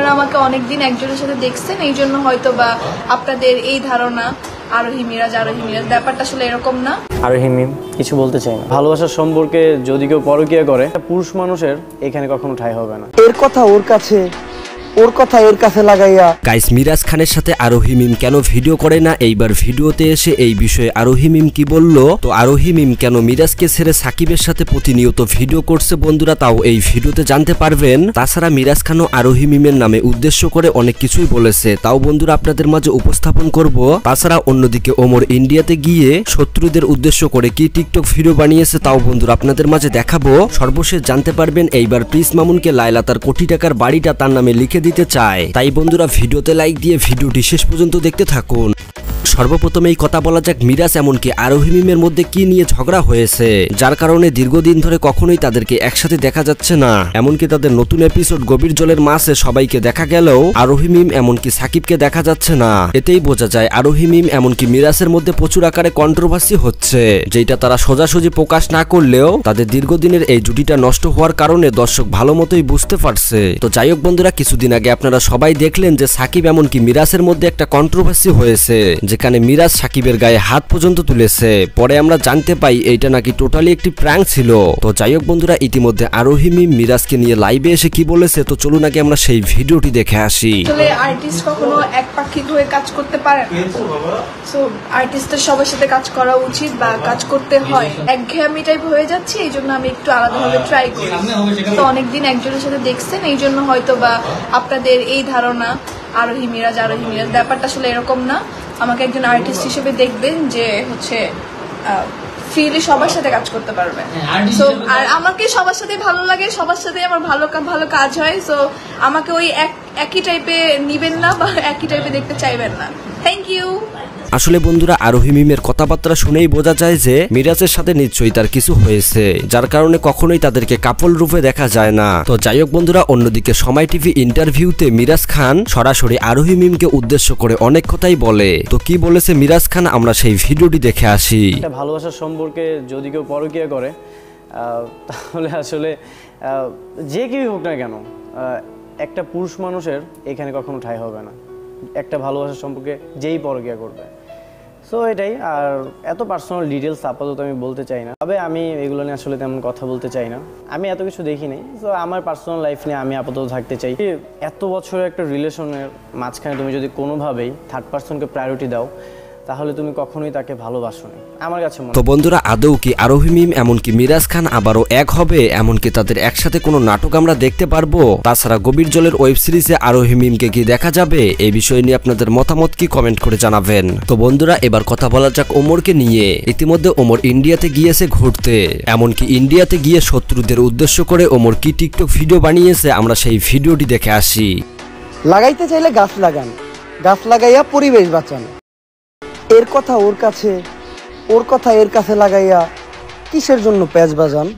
আপনারা আমাকে অনেকদিন একজনের সাথে দেখছেন, এই জন্য হয়তো বা আপনাদের এই ধারণা আরোহী মিরাজ ব্যাপারটা আসলে এরকম না। আরোহী মিম কিছু বলতে চাই না। ভালোবাসার সম্পর্কে যদি কেউ পরকীয়া করে, পুরুষ মানুষের এখানে কখনো ঠাঁই হবে না। এর কথা ওর কাছে, ওর কথা এর কাছে লাগাইয়া। গাইস, মিরাজ খানের সাথে আরোহী মিম কেন ভিডিও করে না? এইবার ভিডিওতে এসে এই বিষয়ে আরোহী মিম কি বললো, তো আরোহী মিম কেন মিরাজকে ছেড়ে সাকিবের সাথে প্রতিনিয়ত ভিডিও করছে বন্ধুরা, তাও এই ভিডিওতে জানতে পারবেন। তাছাড়া মিরাজ খানও আরোহী মিমের নামে উদ্দেশ্য করে অনেক কিছুই বলেছে, তাও বন্ধুরা আপনাদের মাঝে উপস্থাপন করব। তাছাড়া অন্যদিকে ওমর ইন্ডিয়াতে গিয়ে শত্রুদের উদ্দেশ্য করে কি টিকটক ভিডিও বানিয়েছে, তাও বন্ধুরা আপনাদের মাঝে দেখাবো। সর্বশেষ জানতে পারবেন এইবার প্রিন্স মামুনকে লায়লা তার কোটি টাকার বাড়িটা তার নামে লিখে দিতে চায়। তাই বন্ধুরা ভিডিওতে লাইক দিয়ে ভিডিওটি শেষ পর্যন্ত দেখতে থাকুন। সর্বপ্রথম এই কথা বলা যাক, মিরাজ এমনকি আরোহী মিমের মধ্যে কি নিয়ে ঝগড়া হয়েছে, যার কারণে দীর্ঘদিন ধরে কখনোই তাদেরকে একসাথে দেখা যাচ্ছে না। এমনকি তাদের নতুন এপিসোড গভীর জলের মাছে সবাইকে দেখা গেলেও আরোহী মিম এমনকি সাকিবকে দেখা যাচ্ছে না। এতেই বোঝা যায় আরোহী মিম এমনকি মিরাজের মধ্যে প্রচুর আকারে কন্ট্রোভার্সি হচ্ছে, যেটা তারা সোজাসুজি প্রকাশ না করলেও তাদের দীর্ঘদিনের এই জুটিটা নষ্ট হওয়ার কারণে দর্শক ভালো মতোই বুঝতে পারছে। তো যাই হোক বন্ধুরা, কিছুদিন আগে আপনারা সবাই দেখলেন যে সাকিব এমনকি মিরাজের মধ্যে একটা কন্ট্রোভার্সি হয়েছে, যেখানে মিরাজ সাকিবের গায়ে হাত পর্যন্ত তুলেছে। পরে আমরা জানতে পাই এইটা নাকি টোটালি একটি প্র্যাঙ্ক ছিল। তো যাই হোক বন্ধুরা, ইতিমধ্যে আরোহী মিম মিরাজকে নিয়ে লাইভে এসে কি বলেছে, তো চলুন আগে আমরা সেই ভিডিওটি দেখে আসি। আসলে আর্টিস্ট কখনো একপাক্ষিক হয়ে কাজ করতে পারে না, সো আর্টিস্টের সবার সাথে কাজ করা উচিত বা কাজ করতে হয়। একঘেয়েমি টাইপ হয়ে যাচ্ছে, এই জন্য আমি একটু আলাদাভাবে ট্রাই করি। তো অনেকদিন একজনের সাথে দেখছেন, এই জন্য হয়তো বা আপনাদের এই ধারণা আরোহী মিরাজ ব্যাপারটা আসলে এরকম না। আমাকে একজন আর্টিস্ট হিসেবে দেখবেন যে হচ্ছে ফ্রিলি সবার সাথে কাজ করতে পারবে। সো আর আমাকে সবার সাথে ভালো লাগে, সবার সাথে আমার ভালো কাজ হয়। সো আমাকে ওই একই টাইপে নিবেন না বা একই টাইপে দেখতে চাইবেন না। Thank you. আসলে বন্ধুরা, আরোহী মিমের কথাবার্তা শুনেই বোঝা যায় যে মিরাজের সাথে নিশ্চয়ই তার কিছু হয়েছে, যার কারণে কখনোই তাদেরকে কাপল রূপে দেখা যায় না। তো যাই হোক বন্ধুরা, অন্যদিকে সময় টিভি ইন্টারভিউতে মিরাজ খান সরাসরি আরোহী মিমকে উদ্দেশ্য করে অনেক কথাই বলে। তো কি বলেছে মিরাজ খান, আমরা সেই ভিডিওটি দেখে আসি। ভালোবাসার সম্পর্কে যদি কেউ পরকীয়া করে, তাহলে আসলে যে কেউ হোক না কেন, একটা পুরুষ মানুষের এখানে কখনো ঠাঁই হবে না একটা ভালোবাসার সম্পর্কে যেই পরকীয়া করবে। সো এটাই। আর এত পার্সোনাল ডিটেলস আপাতত আমি বলতে চাই না, তবে আমি এগুলো নিয়ে আসলে তেমন কথা বলতে চাই না। আমি এত কিছু দেখি নাই, সো আমার পার্সোনাল লাইফ নিয়ে আমি আপাতত থাকতে চাই। এত বছরের একটা রিলেশনের মাঝখানে তুমি যদি কোনোভাবেই থার্ড পার্সনকে প্রায়োরিটি দাও, তাহলে তুমি কখনোই তাকে ভালোবাসো না আমার কাছে মনে হয়। তো বন্ধুরা, আদৌ কি আরোহী মিম এমনকি মিরাজ খান আবারও এক হবে? এমনকি তাদের একসাথে কোনো নাটক আমরা দেখতে পারবো? তাছাড়া গভীর জলের ওয়েব সিরিজে আরোহী মিমকে কি দেখা যাবে? এই বিষয় নিয়ে আপনাদের মতামত কি কমেন্ট করে জানাবেন। তো বন্ধুরা, এবার কথা বলা যাক ওমরকে নিয়ে। ইতিমধ্যে ওমর ইন্ডিয়াতে গিয়েছে ঘুরতে, এমনকি ইন্ডিয়াতে গিয়ে শত্রুদের উদ্দেশ্য করে ওমর কি টিকটক ভিডিও বানিয়েছে, আমরা সেই ভিডিওটি দেখে আসি। লাগাইতে চাইলে গাছ লাগান, গাছ লাগাইয়া পরিবেশ বাঁচান। এর কথা ওর কাছে, ওর কথা এর কাছে লাগাইয়া কিসের জন্য প্যাচ বাজান?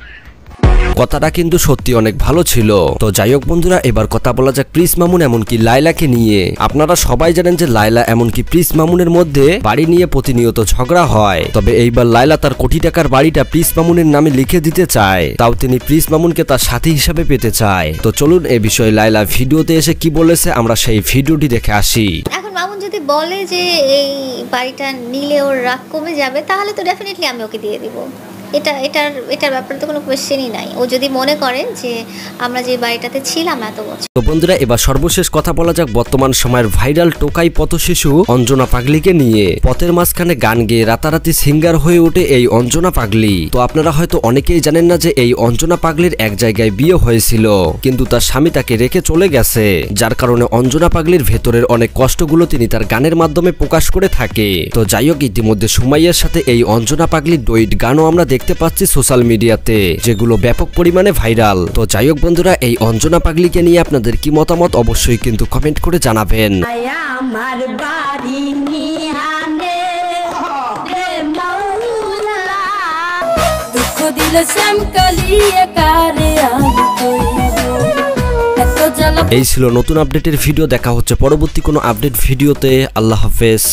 কথাটা কিন্তু সত্যি অনেক ভালো ছিল। তো যাই হোক বন্ধুরা, এবার কথা বলা যাক প্রিন্স মামুন এমনকি লায়লাকে নিয়ে। আপনারা সবাই জানেন যে লায়লা এমনকি প্রিন্স মামুনের মধ্যে বাড়ি নিয়ে প্রতিনিয়ত ঝগড়া হয়। তবে এইবার লায়লা তার কোটি টাকার বাড়িটা প্রিন্স মামুনের নামে লিখে দিতে চায়, তাও তিনি প্রিন্স মামুনকে তার সাথী হিসাবে পেতে চায়। তো চলুন এ বিষয়ে লায়লা ভিডিওতে এসে কি বলেছে, আমরা সেই ভিডিওটি দেখে আসি। এখন মামুন যদি বলে যে এই বাড়িটা নিলে ওর রাগ কমে যাবে, তাহলে তো ডেফিনেটলি আমি ওকে দিয়ে দিব। এটার ব্যাপারে তো কোনো কোয়েশ্চেনই নাই। ও যদি মনে করে যে আমরা যে বাড়িটাতে ছিলাম এত বছর। তো বন্ধুরা, এবার সর্বশেষ কথা বলা যাক বর্তমান সময়ের ভাইরাল টোকাই পথশিশু অঞ্জনা পাগলিকে নিয়ে। পথের মাঝখানে গান গেয়ে রাতারাতি সিঙ্গার হয়ে ওঠে এই অঞ্জনা পাগলি। তো আপনারা হয়তো অনেকেই জানেন না যে এই অঞ্জনা পাগলির এক জায়গায় বিয়ে হয়েছিল, কিন্তু তার স্বামী তাকে রেখে চলে গেছে, যার কারণে অঞ্জনা পাগলির ভেতরের অনেক কষ্টগুলো তিনি তার গানের মাধ্যমে প্রকাশ করে থাকে। তো যাই হোক, ইতিমধ্যে সুমাইয়ার সাথে এই অঞ্জনা পাগলির ডুয়েট গানও আমরা দেখতে পাচ্ছি সোশ্যাল মিডিয়াতে, যেগুলো ব্যাপক পরিমাণে ভাইরাল। তো যাই হোক বন্ধুরা, এই অঞ্জনা পাগলিকে নিয়ে আপনাদের কি মতামত অবশ্যই কিন্তু কমেন্ট করে জানাবেন। এই ছিল নতুন আপডেটের ভিডিও। দেখা হচ্ছে পরবর্তী কোনো আপডেট ভিডিওতে। আল্লাহ হাফেজ।